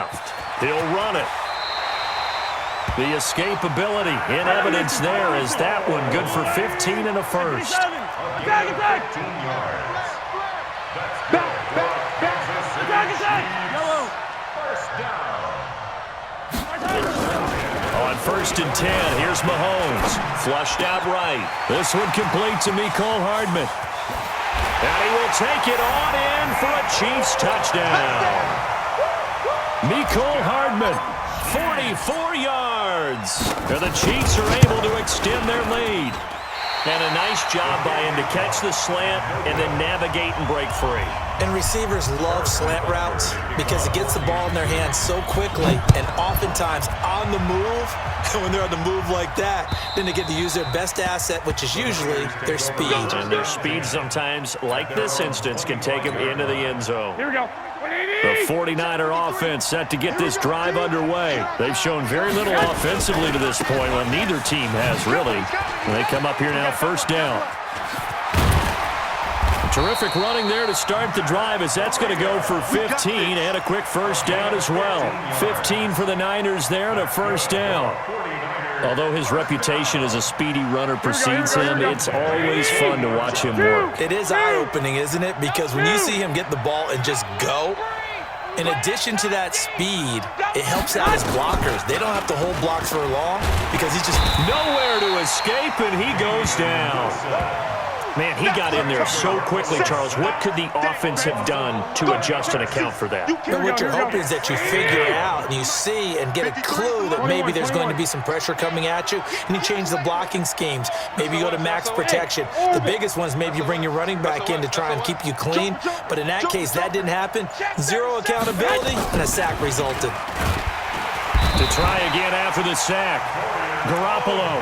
left. He'll run it. The escapability in evidence there is that one good for 15 and a first. Attack, attack! 15 yards. Attack! Yellow. First down. On 1st and 10, here's Mahomes. Flushed out right. This one complete to Mecole Hardman. And he will take it on in for a Chiefs touchdown. Mecole Hardman, 44 yards. And the Chiefs are able to extend their lead. And a nice job by him to catch the slant and then navigate and break free. And receivers love slant routes because it gets the ball in their hands so quickly and oftentimes on the move. And when they're on the move like that, then they get to use their best asset, which is usually their speed. And their speed sometimes, like this instance, can take them into the end zone. Here we go. The 49er offense set to get this drive underway. They've shown very little offensively to this point. Well, neither team has, really. And they come up here now, first down. Terrific running there to start the drive as that's going to go for 15 and a quick first down as well. 15 for the Niners there and a first down. Although his reputation as a speedy runner precedes him, it's always fun to watch him work. It is eye-opening, isn't it? Because when you see him get the ball and just go, in addition to that speed, it helps out his blockers. They don't have to hold blocks for long because he's just nowhere to escape, and he goes down. Man, he got in there so quickly, Charles. What could the offense have done to adjust and account for that? But what you're hoping is that you figure it out and you see and get a clue that maybe there's going to be some pressure coming at you, and you change the blocking schemes. Maybe you go to max protection. The biggest one is maybe you bring your running back in to try and keep you clean. But in that case, that didn't happen. Zero accountability, and a sack resulted. To try again after the sack, Garoppolo.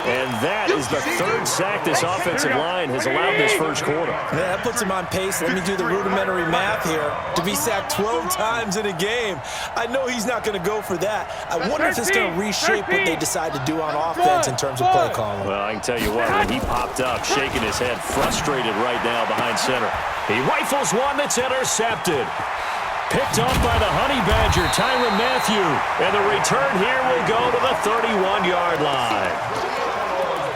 And that is the third sack this offensive line has allowed this first quarter. Yeah, that puts him on pace. Let me do the rudimentary math here. To be sacked 12 times in a game, I know he's not going to go for that. I wonder if it's going to reshape what they decide to do on offense in terms of play calling. Well, I can tell you what, when he popped up, shaking his head, frustrated right now behind center. He rifles one that's intercepted. Picked off by the Honey Badger, Tyrann Mathieu. And the return here will go to the 31-yard line.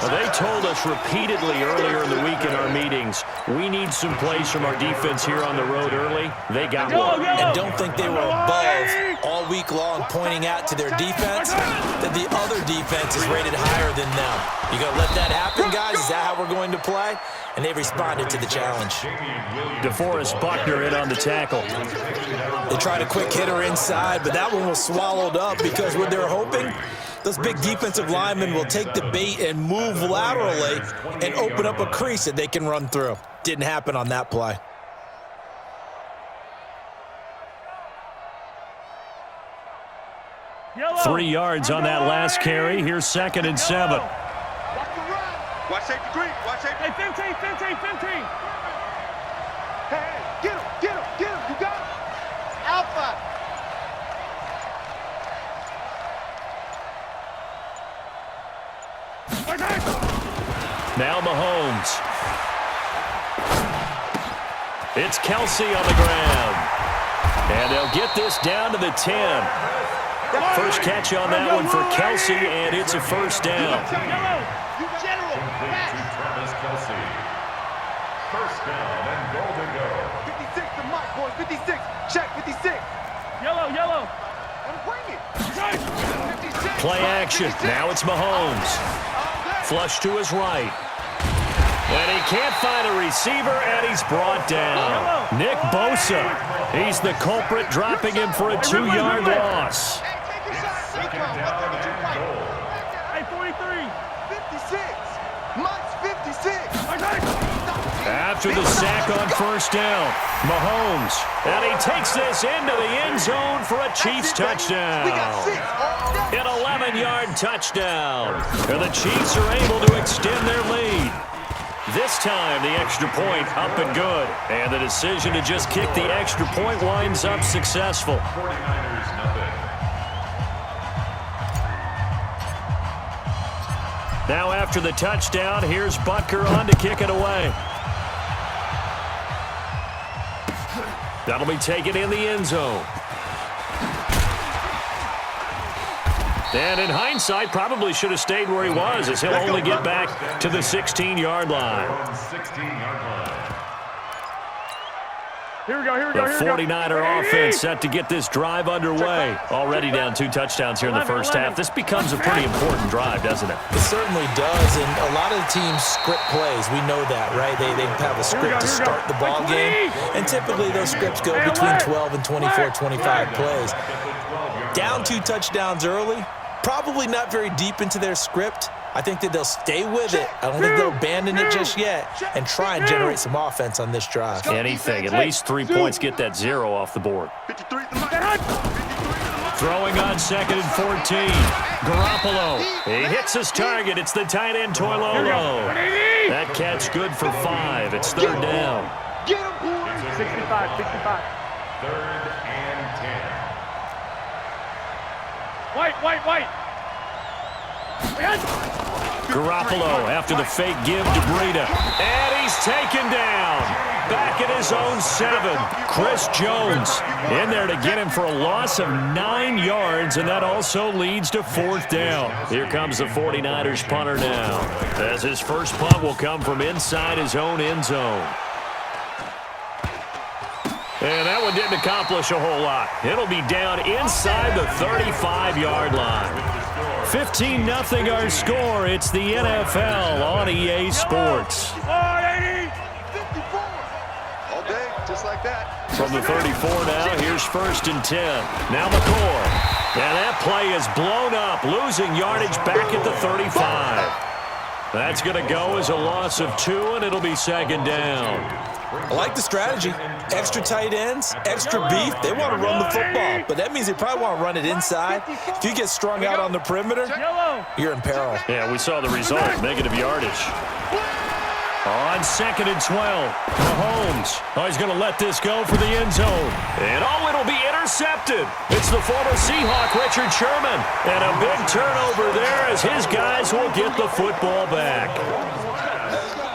They told us repeatedly earlier in the week in our meetings, we need some plays from our defense here on the road early. They got one. And don't think they were above all week long pointing out to their defense that the other defense is rated higher than them. You going to let that happen, guys? Is that how we're going to play? And they responded to the challenge. DeForest Buckner in on the tackle. They tried a quick hitter inside, but that one was swallowed up because what they're hoping, those big defensive linemen will take the bait and move laterally and open up a crease that they can run through. Didn't happen on that play. Yellow. 3 yards on that last carry. Here's 2nd and 7. Watch safety green. Watch safety. Hey, 15. Hey, get him. You got him. Alpha. Now Mahomes. It's Kelsey on the ground. And they'll get this down to the 10. First catch on that one for Kelsey, and it's a first down. Kelsey. First down and goal to go. 56 to Mike, boys. 56. Check 56. Yellow. And bring it. 56. Play action. Now it's Mahomes. Flush to his right. And he can't find a receiver, and he's brought down. Nick Bosa. He's the culprit, dropping him for a 2-yard loss. Second down and goal. Hey, 43. 56. Mike's 56. After the sack on first down, Mahomes. And he takes this into the end zone for a Chiefs touchdown. An 11-yard touchdown. And the Chiefs are able to extend their lead. This time, the extra point up and good. And the decision to just kick the extra point winds up successful. 49ers nothing. Now after the touchdown, here's Butker on to kick it away. That'll be taken in the end zone. And in hindsight, probably should have stayed where he was, as he'll only get back to the 16-yard line. 16-yard line. Here we go, here we The go, here we go. 49er offense set to get this drive underway. Already down 2 touchdowns here in the first half. This becomes a pretty important drive, doesn't it? It certainly does, and a lot of the teams script plays. We know that, right? They have a script to start the ball game, and typically those scripts go between 12 and 24, 25 plays. Down 2 touchdowns early, probably not very deep into their script. I think that they'll stay with it. I don't think they'll abandon it just yet and try and generate some offense on this drive. Anything. At least 3 points get that 0 off the board. Throwing on 2nd and 14. Garoppolo. He hits his target. It's the tight end, Toilolo. That catch good for 5. It's 3rd down. Get him, boys. 65, 65. 3rd and 10. White. Garoppolo after the fake give to Breida. And he's taken down. Back at his own 7. Chris Jones in there to get him for a loss of 9 yards, and that also leads to 4th down. Here comes the 49ers punter now, as his first punt will come from inside his own end zone. And that one didn't accomplish a whole lot. It'll be down inside the 35-yard line. 15-0 our score. It's the NFL on EA Sports. 54. All day, just like that. From the 34 now, here's 1st and 10. Now McCoy. And that play is blown up, losing yardage back at the 35. That's going to go as a loss of 2, and it'll be 2nd down. I like the strategy. Extra tight ends, extra beef. They want to run the football, but that means they probably want to run it inside. If you get strung out on the perimeter, you're in peril. Yeah, we saw the result, negative yardage. On 2nd and 12, Mahomes. Oh, he's going to let this go for the end zone. And it'll be intercepted. It's the former Seahawk, Richard Sherman. And a big turnover there as his guys will get the football back.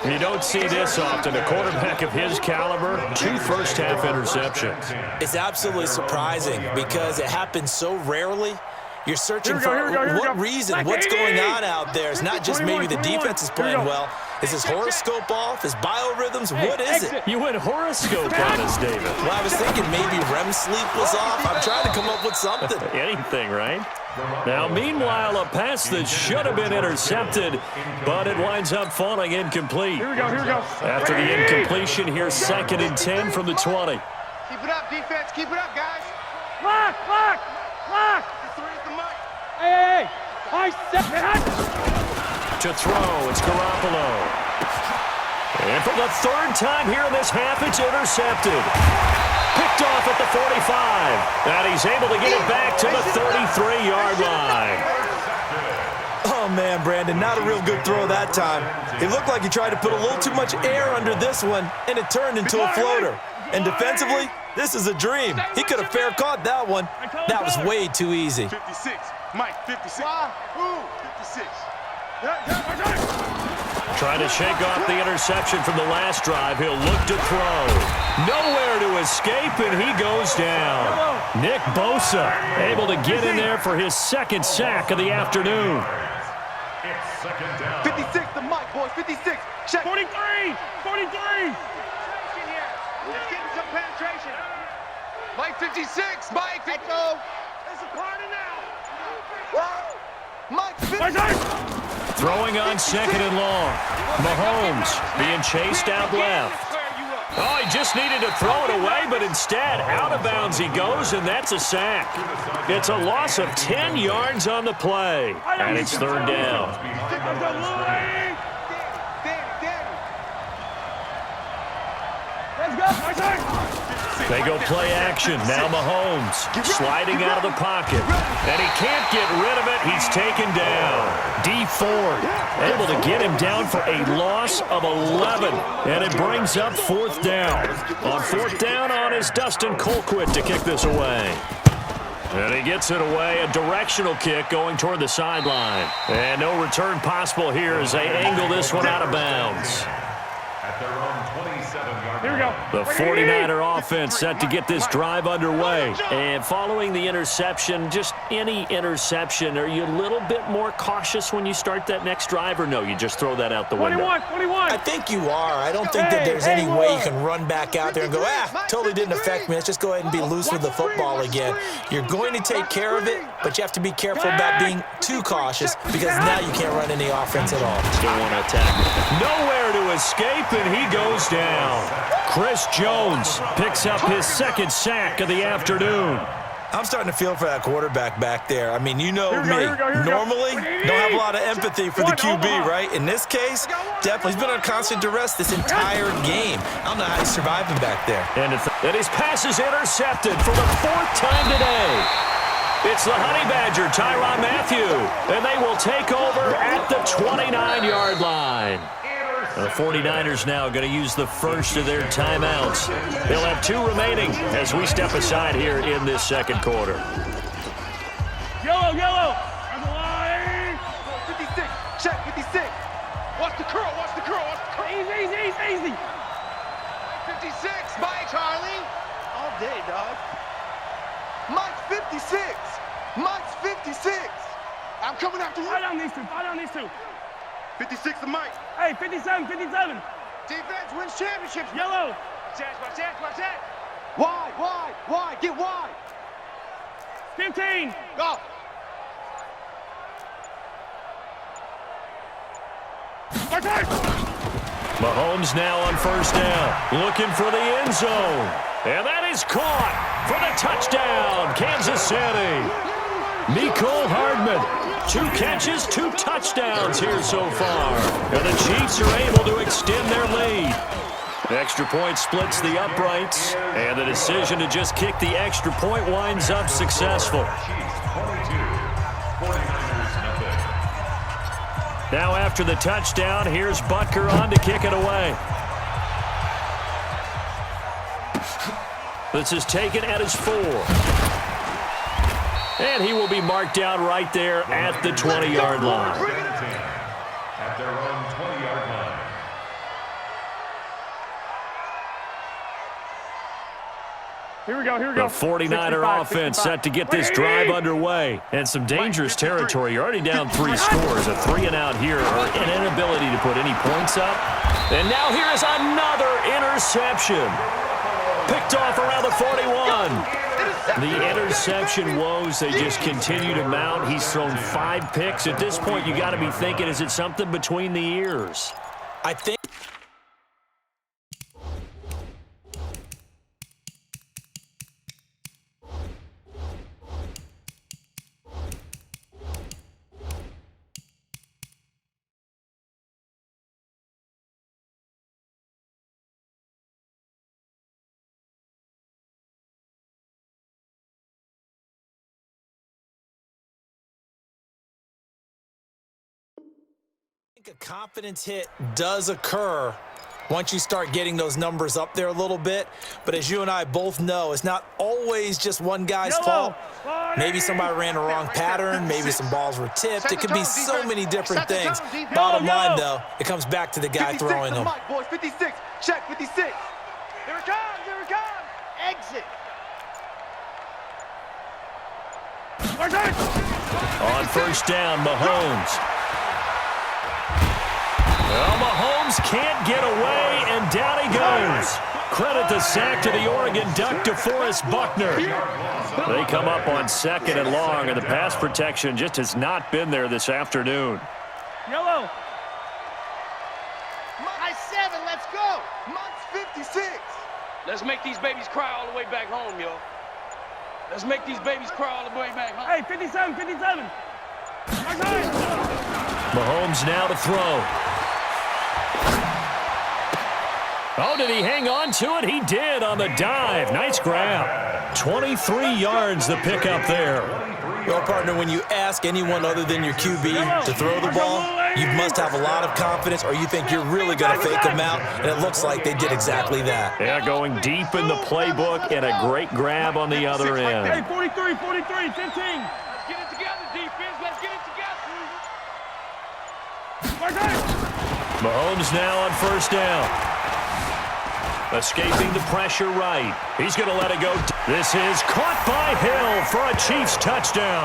You don't see this often. A quarterback of his caliber, 2 first-half interceptions. It's absolutely surprising because it happens so rarely. You're searching for what reason, what's going on out there. It's not just maybe the defense is playing well. Is his horoscope off? His biorhythms? What is it? You went horoscope on us, David. Well, I was thinking maybe REM sleep was off. I'm trying to come up with something. Anything, right? Now, meanwhile, a pass that should have been intercepted, but it winds up falling incomplete. Here we go. After the incompletion, here's 2nd and 10 from the 20. Keep it up, defense. Keep it up, guys. Lock. Hey. To throw, it's Garoppolo. And for the 3rd time here in this half, it's intercepted. Picked off at the 45. And he's able to get it back to the 33-yard line. Oh, man, Brandon, not a real good throw that time. It looked like he tried to put a little too much air under this one, and it turned into a floater. And defensively, this is a dream. He could have fair caught that one. That was way too easy. 56. Mike, 56. 56. Trying to shake off the interception from the last drive. He'll look to throw. Nowhere to escape, and he goes down. Nick Bosa able to get in there for his 2nd sack of the afternoon. It's 2nd down. 56 to Mike, boys. 56. Check. 43. Let's get some penetration. Mike, 56. Mike, let's go. It's a party now. Mike, 56. Throwing on 2nd and long. Mahomes being chased out left. Oh, he just needed to throw it away, but instead, out of bounds he goes, and that's a sack. It's a loss of 10 yards on the play, and it's 3rd down. They go play action. Now Mahomes sliding out of the pocket. And he can't get rid of it. He's taken down. D Ford able to get him down for a loss of 11. And it brings up 4th down. On 4th down on is Dustin Colquitt to kick this away. And he gets it away. A directional kick going toward the sideline. And no return possible here as they angle this one out of bounds. At their own 27-yard line. Here we go. The 49er offense set to get this drive underway. And following the interception, just any interception, are you a little bit more cautious when you start that next drive, or no, you just throw that out the window? 21. I think you are. I don't think that there's any way you can run back out there and go, totally didn't affect me. Let's just go ahead and be loose with the football again. You're going to take care of it, but you have to be careful about being too cautious because now you can't run any offense at all. Still want to attack. Nowhere to escape, and he goes down. Chris Jones picks up his second sack of the afternoon. I'm starting to feel for that quarterback back there. I mean, you know me. Normally, don't have a lot of empathy for the QB, right? In this case, definitely. He's been under constant duress this entire game. I don't know how he's surviving back there. And his pass is intercepted for the fourth time today. It's the Honey Badger, Tyrann Mathieu, and they will take over at the 29-yard line. The 49ers now going to use the first of their timeouts. They'll have 2 remaining as we step aside here in this second quarter. Yellow. On the line. 56. Check 56. Watch the curl. Easy. 56. Mike, Charlie. All day, dog. Mike's 56. 56. I'm coming after you. Fight on these two. 56 to Mike. Hey, 57. Defense wins championships. Yellow. Watch that. Wide. Get wide. 15. Go. Mahomes now on first down, looking for the end zone. And that is caught for the touchdown, Kansas City. Mecole Hardman, 2 catches, 2 touchdowns here so far. And the Chiefs are able to extend their lead. The extra point splits the uprights, and the decision to just kick the extra point winds up successful. Now after the touchdown, here's Butker on to kick it away. This is taken at his 4. And he will be marked down right there at the 20-yard line. At their own 20-yard line. Here we go. The 49er offense set to get this drive underway. And some dangerous territory. You're already down 3 scores. A 3-and-out here, or an inability to put any points up. And now here is another interception. Picked off around the 41. The interception woes, they just continue to mount. He's thrown 5 picks. At this point, you got to be thinking, is it something between the ears? I think a confidence hit does occur once you start getting those numbers up there a little bit. But as you and I both know, it's not always just one guy's fault. Maybe somebody ran a wrong pattern. Maybe some balls were tipped. It could be so many different things. Bottom line, though, it comes back to the guy throwing them. Boys, 56. Check 56. Here it comes. Exit. On first down, Mahomes. Well, Mahomes can't get away, and down he goes. Credit the sack to the Oregon Duck, DeForest Buckner. They come up on 2nd and long, and the pass protection just has not been there this afternoon. Yellow. High 7, let's go. Monk's 56. Let's make these babies cry all the way back home, yo. Let's make these babies cry all the way back home. Hey, 57. Mahomes now to throw. Oh, did he hang on to it? He did on the dive. Nice grab. 23 yards the pickup there. Well, partner, when you ask anyone other than your QB to throw the ball, you must have a lot of confidence, or you think you're really going to fake them out, and it looks like they did exactly that. Yeah, going deep in the playbook and a great grab on the other end. Hey, 43, 15. Let's get it together, defense. Let's get it together. Mahomes now on first down. Escaping the pressure right. He's going to let it go. This is caught by Hill for a Chiefs touchdown.